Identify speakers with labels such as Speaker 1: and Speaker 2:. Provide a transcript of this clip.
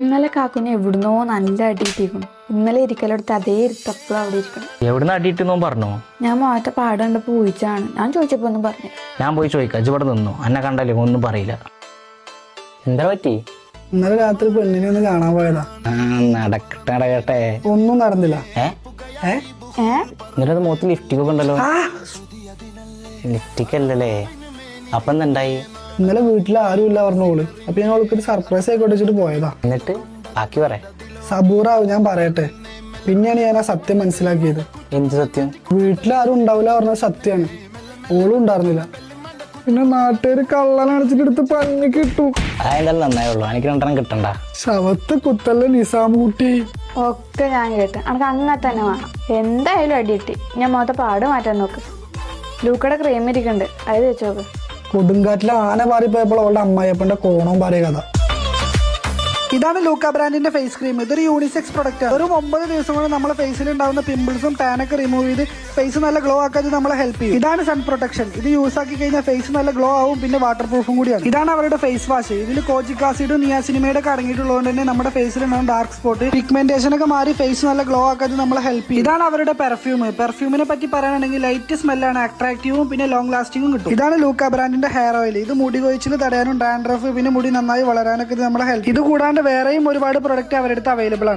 Speaker 1: ഇന്നലെ കാക്കുനെ എവിടുന്നോ നല്ല അടി കിട്ടിയിരിക്കണം. ഇന്നലെ ഇരിക്കലെടുത്ത് അതേ ഇരുത്തപ്പോഴും അവിടെ ഇരിക്കണം.
Speaker 2: എവിടുന്ന് അടിയിട്ടെന്നോ പറഞ്ഞോ?
Speaker 1: ഞാൻ മാറ്റ പാടണ്ട് പോയിച്ചാണ്. ഞാൻ ചോദിച്ചപ്പോ ഒന്നും പറഞ്ഞു.
Speaker 2: ഞാൻ പോയി ചോദിക്കാം, ഇവിടെ നിന്നു എന്നെ കണ്ടാലേ ഒന്നും പറയില്ല. എന്താ പറ്റി?
Speaker 3: ഇന്നലെ രാത്രി പെണ്ണിനെ ഒന്ന് കാണാൻ പോയതാ.
Speaker 2: നടക്കട്ടെ.
Speaker 3: ഒന്നും നടന്നില്ല.
Speaker 2: എന്നിട്ട് മുഖത്ത് ലിഫ്റ്റിക്കൊക്കെ ഉണ്ടല്ലോ. ലിഫ്റ്റിക്കല്ലേ? അപ്പൊ എന്തുണ്ടായി?
Speaker 3: ഇന്നലെ വീട്ടിൽ ആരും ഇല്ല പറഞ്ഞോള്. അപ്പൊ ഞാൻ അവൾക്ക് ഒരു സർപ്രൈസ് ആയിക്കോട്ടെ വെച്ചിട്ട് പോയതാ.
Speaker 2: എന്നിട്ട് ബാക്കി പറ.
Speaker 3: സബൂറാവും, ഞാൻ പറയട്ടെ. പിന്നെയാണ് ഞാൻ ആ സത്യം മനസ്സിലാക്കിയത്.
Speaker 2: എന്ത് സത്യം?
Speaker 3: വീട്ടിലാരും ഉണ്ടാവില്ല പറഞ്ഞത് സത്യമാണ്. ഓളും ഉണ്ടായിരുന്നില്ല. പിന്നെ നാട്ടുകാര് കള്ളനടച്ചിട്ട് എടുത്ത് പണി കിട്ടും.
Speaker 2: അതെന്തായാലും നന്നായുള്ളൂ. എനിക്ക് രണ്ടെണ്ണം കിട്ടണ്ട.
Speaker 3: ശവത്ത് കുത്തല്ല നിസാം കുട്ടി.
Speaker 1: ഒക്കെ ഞാൻ കേട്ട് അനക്ക് അങ്ങനെ തന്നെ വേണം. എന്തായാലും അടി കിട്ടി. ഞാൻ മുഖത്തെ പാട് മാറ്റാൻ നോക്ക്. ലൂക്കയുടെ ക്രീം ഇരിക്കണ്ട്, അത് വെച്ച് നോക്ക്.
Speaker 3: കൊടുങ്കാറ്റിലെ ആന പാറിപ്പോയപ്പോൾ അവളുടെ അമ്മായിയപ്പന്റെ കോണവും പാറിയ കഥ. ഇതാണ് ലൂക്ക ബ്രാൻഡിന്റെ ഫേസ് ക്രീം. ഇതൊരു യൂണിസെക്സ് പ്രൊഡക്റ്റ്. ഒരു 9 ദിവസം കൊണ്ട് നമ്മളെ ഫേസിൽ ഉണ്ടാവുന്ന പിമ്പിൾസും ടാനൊക്കെ റിമൂവ് ചെയ്ത് ഫേസ് നല്ല ഗ്ലോ ആക്കാൻ നമ്മളെ ഹെൽപ്പ് ചെയ്യും. ഇതാണ് സൺ പ്രൊട്ടക്ഷൻ. ഇത് യൂസ് ആക്കി കഴിഞ്ഞാൽ ഫേസ് നല്ല ഗ്ലോ ആവും, പിന്നെ വാട്ടർ പ്രൂഫും കൂടിയാണ്. ഇതാണ് അവരുടെ ഫേസ് വാഷ്. ഇതിൽ കോജിക് ആസിഡും നിയാസിനിമയുടെ ഒക്കെ അടങ്ങിയിട്ടുള്ളതുകൊണ്ട് തന്നെ നമ്മുടെ ഫേസിൽ ഉണ്ടാവും ഡാർക്ക് സ്പോട്ട്, പിഗ്മെന്റേഷൻ ഒക്കെ മാറി ഫേസ് നല്ല ഗ്ലോ ആക്കാൻ നമ്മളെ ഹെൽപ്പ് ചെയ്യും. ഇതാണ് അവരുടെ പെർഫ്യൂം. പെർഫ്യൂമിനെ പറ്റി പറയുകയാണെങ്കിൽ ലൈറ്റ് സ്മെല്ലാണ്, അട്രാക്റ്റീവും പിന്നെ ലോങ് ലാസ്റ്റിംഗും കിട്ടും. ഇതാണ് ലൂക്ക ബ്രാൻഡിന്റെ ഹെയർ ഓയിൽ. ഇത് മുടി കൊഴിച്ചിൽ തടയാനും ഡാൻഡ്രഫ് പിന്നെ മുടി നന്നായി വളരാനൊക്കെ ഇത് നമ്മളെ ഹെൽപ്പ്. ഇത് കൂടാണ്ട് വേറെയും ഒരുപാട് പ്രൊഡക്റ്റ് അവരുടെ അടുത്ത് അവൈലബിൾ ആണ്.